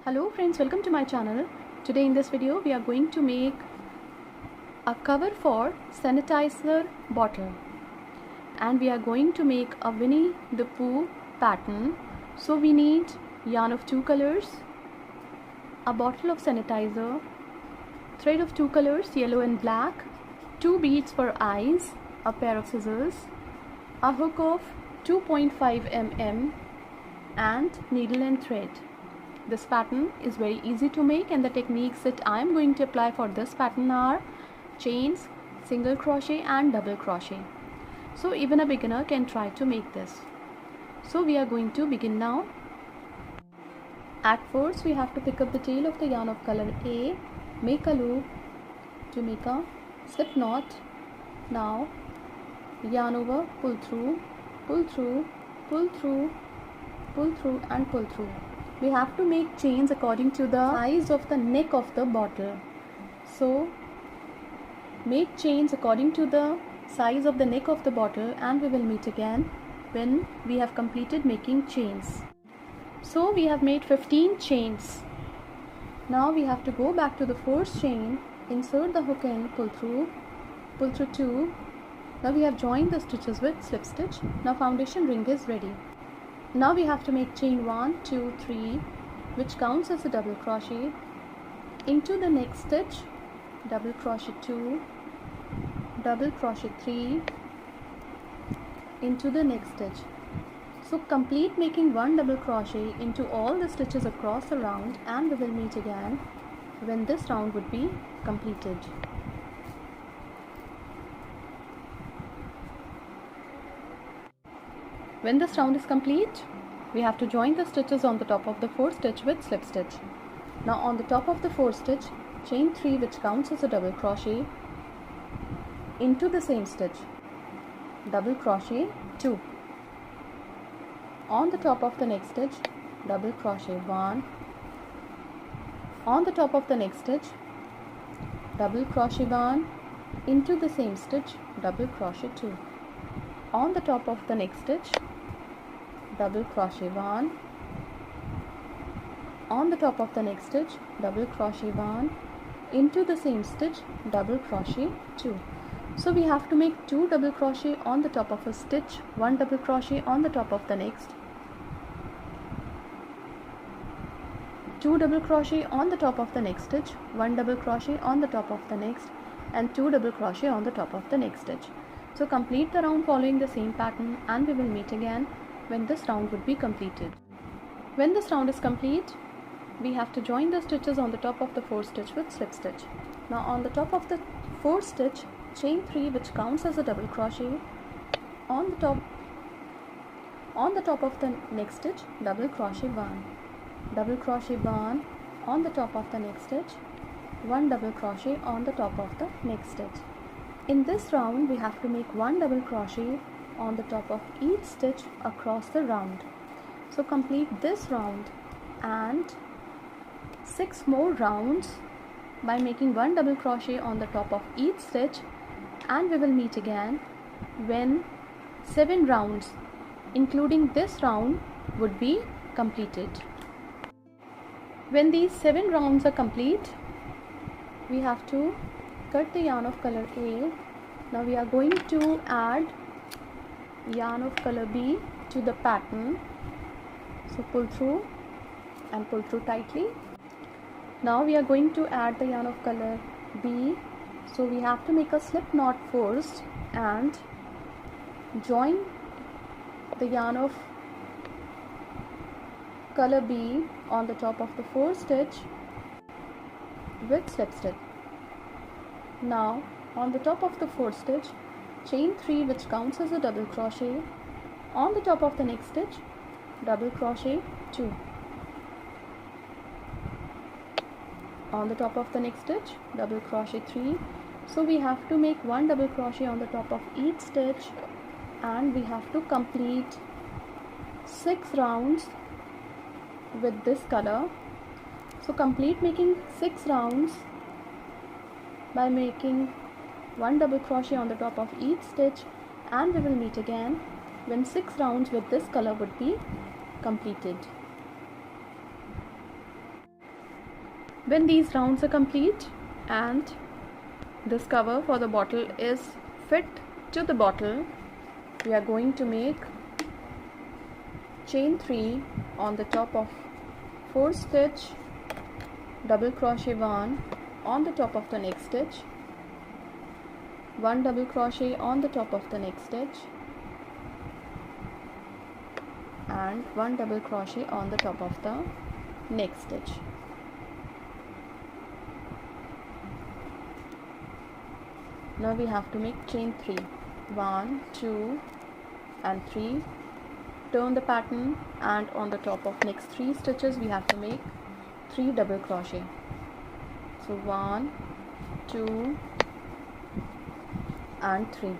Hello friends, welcome to my channel. Today in this video we are going to make a cover for sanitizer bottle and we are going to make a Winnie the Pooh pattern. So we need yarn of two colors, a bottle of sanitizer, thread of two colors, yellow and black, two beads for eyes, a pair of scissors, a hook of 2.5 mm and needle and thread. This pattern is very easy to make and the techniques that I am going to apply for this pattern are chains, single crochet and double crochet. So even a beginner can try to make this. So we are going to begin now. At first we have to pick up the tail of the yarn of color A, make a loop to make a slip knot. Now yarn over, pull through, pull through, pull through, pull through and pull through. We have to make chains according to the size of the neck of the bottle. So make chains according to the size of the neck of the bottle and we will meet again when we have completed making chains. So we have made 15 chains. Now we have to go back to the first chain, insert the hook in, pull through 2. Now we have joined the stitches with slip stitch. Now foundation ring is ready. Now we have to make chain 1, 2, 3 which counts as a double crochet. Into the next stitch, double crochet 2, double crochet 3, into the next stitch. So complete making one double crochet into all the stitches across the round and we will meet again when this round would be completed. When this round is complete, we have to join the stitches on the top of the fourth stitch with slip stitch. Now on the top of the fourth stitch, chain 3 which counts as a double crochet, into the same stitch, double crochet 2. On the top of the next stitch, double crochet 1. On the top of the next stitch, double crochet 1, into the same stitch, double crochet 2. On the top of the next stitch, double crochet 1. On the top of the next stitch, double crochet 1, into the same stitch, double crochet 2. So we have to make 2 double crochet on the top of a stitch, 1 double crochet on the top of the next, 2 double crochet on the top of the next stitch, 1 double crochet on the top of the next and 2 double crochet on the top of the next stitch. So complete the round following the same pattern and we will meet again when this round would be completed. When this round is complete, we have to join the stitches on the top of the fourth stitch with slip stitch. Now on the top of the fourth stitch, chain 3 which counts as a double crochet. On the top of the next stitch, double crochet 1, double crochet 1 on the top of the next stitch, 1 double crochet on the top of the next stitch. In this round, we have to make 1 double crochet on the top of each stitch across the round. So complete this round and 6 more rounds by making 1 double crochet on the top of each stitch and we will meet again when 7 rounds including this round would be completed. When these 7 rounds are complete, we have to cut the yarn of color A. Now we are going to add yarn of color B to the pattern. So pull through and pull through tightly. Now we are going to add the yarn of color B. So we have to make a slip knot first and join the yarn of color B on the top of the fourth stitch with slip stitch. Now on the top of the fourth stitch, chain 3 which counts as a double crochet. On the top of the next stitch, double crochet 2. On the top of the next stitch, double crochet 3. So we have to make 1 double crochet on the top of each stitch and we have to complete 6 rounds with this color. So complete making 6 rounds by making 1 double crochet on the top of each stitch and we will meet again when 6 rounds with this color would be completed. When these rounds are complete and this cover for the bottle is fit to the bottle, we are going to make chain 3 on the top of 4 stitch, double crochet 1 on the top of the next stitch, 1 double crochet on the top of the next stitch, and 1 double crochet on the top of the next stitch. Now we have to make chain 3, 1, 2 and 3. Turn the pattern, and on the top of next 3 stitches we have to make 3 double crochet. So 1, 2 and 3.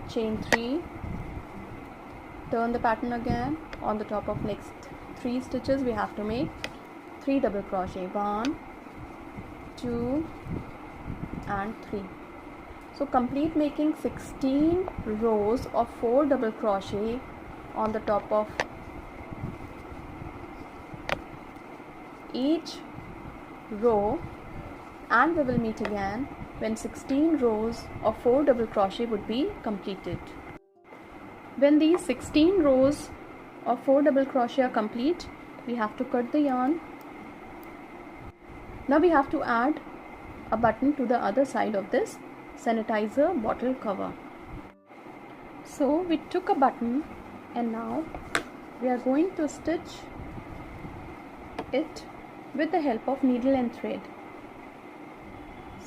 Chain 3, turn the pattern again. On the top of next 3 stitches we have to make 3 double crochet, 1, 2 and 3. So complete making 16 rows of 4 double crochet on the top of each row, and we will meet again when 16 rows of 4 double crochet would be completed. When these 16 rows of 4 double crochet are complete, we have to cut the yarn. Now we have to add a button to the other side of this sanitizer bottle cover. So we took a button and now we are going to stitch it with the help of needle and thread.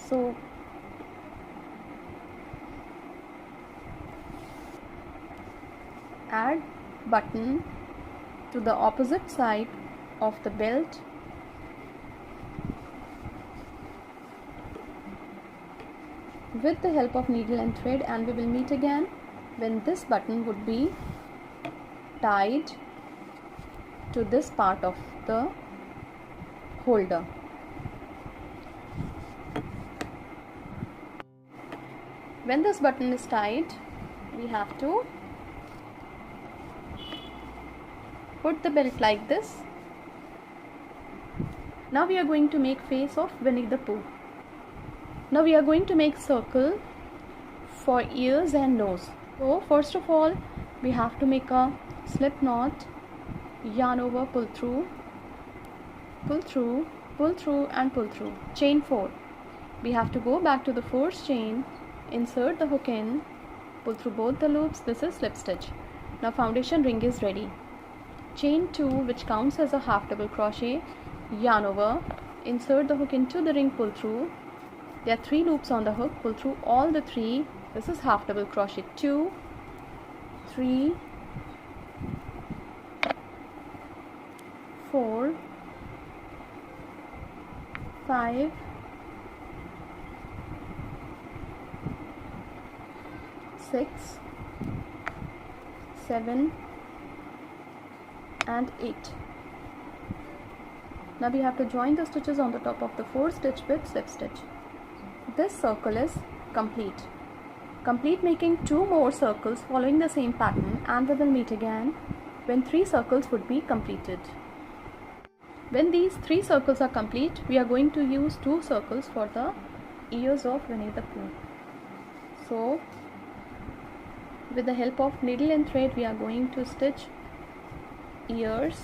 So add button to the opposite side of the belt with the help of needle and thread, and we will meet again when this button would be tied to this part of the holder. When this button is tied, we have to put the belt like this. Now we are going to make face of Winnie the Pooh. Now we are going to make circle for ears and nose. So first of all we have to make a slip knot, yarn over, pull through, pull through, pull through and pull through. Chain 4. We have to go back to the first chain, insert the hook in, pull through both the loops. This is slip stitch. Now foundation ring is ready. Chain 2, which counts as a half double crochet, yarn over, insert the hook into the ring, pull through. There are 3 loops on the hook, pull through all the 3. This is half double crochet, 2, 3, 4, 5, 6, 7 and 8. Now we have to join the stitches on the top of the 4 stitch with slip stitch. This circle is complete. Complete making 2 more circles following the same pattern, and we will meet again when 3 circles would be completed. When these 3 circles are complete, we are going to use 2 circles for the ears of Winnie the Pooh. So with the help of needle and thread, we are going to stitch ears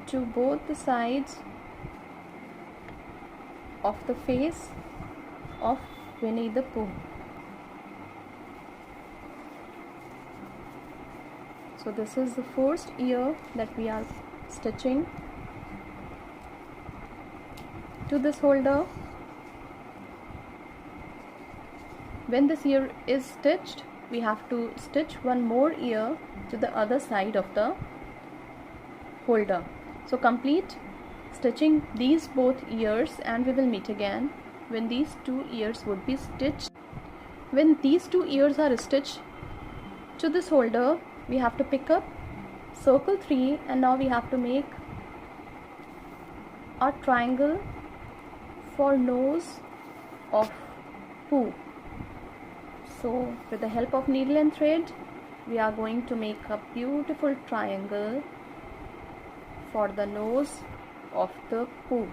to both the sides of the face of Winnie the Pooh. So this is the first ear that we are stitching to this holder. When this ear is stitched, we have to stitch one more ear to the other side of the holder. So complete stitching these both ears, and we will meet again when these 2 ears would be stitched. When these 2 ears are stitched to this holder, we have to pick up circle 3, and now we have to make a triangle for nose of Pooh. So with the help of needle and thread, we are going to make a beautiful triangle for the nose of the Pooh.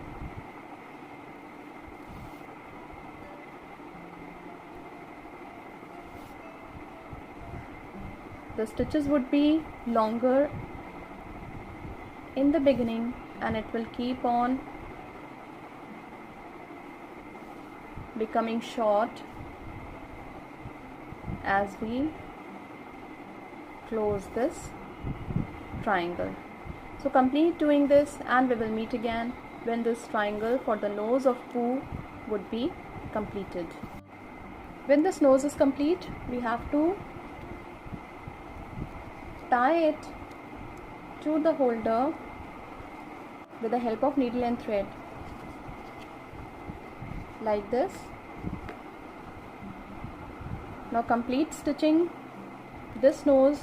The stitches would be longer in the beginning and it will keep on becoming short as we close this triangle. So complete doing this and we will meet again when this triangle for the nose of Pooh would be completed. When this nose is complete, we have to tie it to the holder with the help of needle and thread like this. Now complete stitching this nose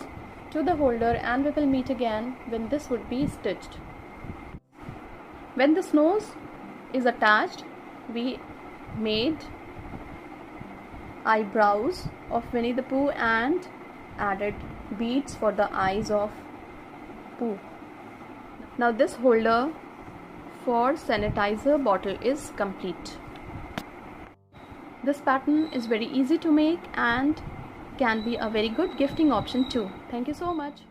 to the holder and we will meet again when this would be stitched. When this nose is attached, we made eyebrows of Winnie the Pooh and added beads for the eyes of Pooh. Now this holder for sanitizer bottle is complete. This pattern is very easy to make and can be a very good gifting option too. Thank you so much.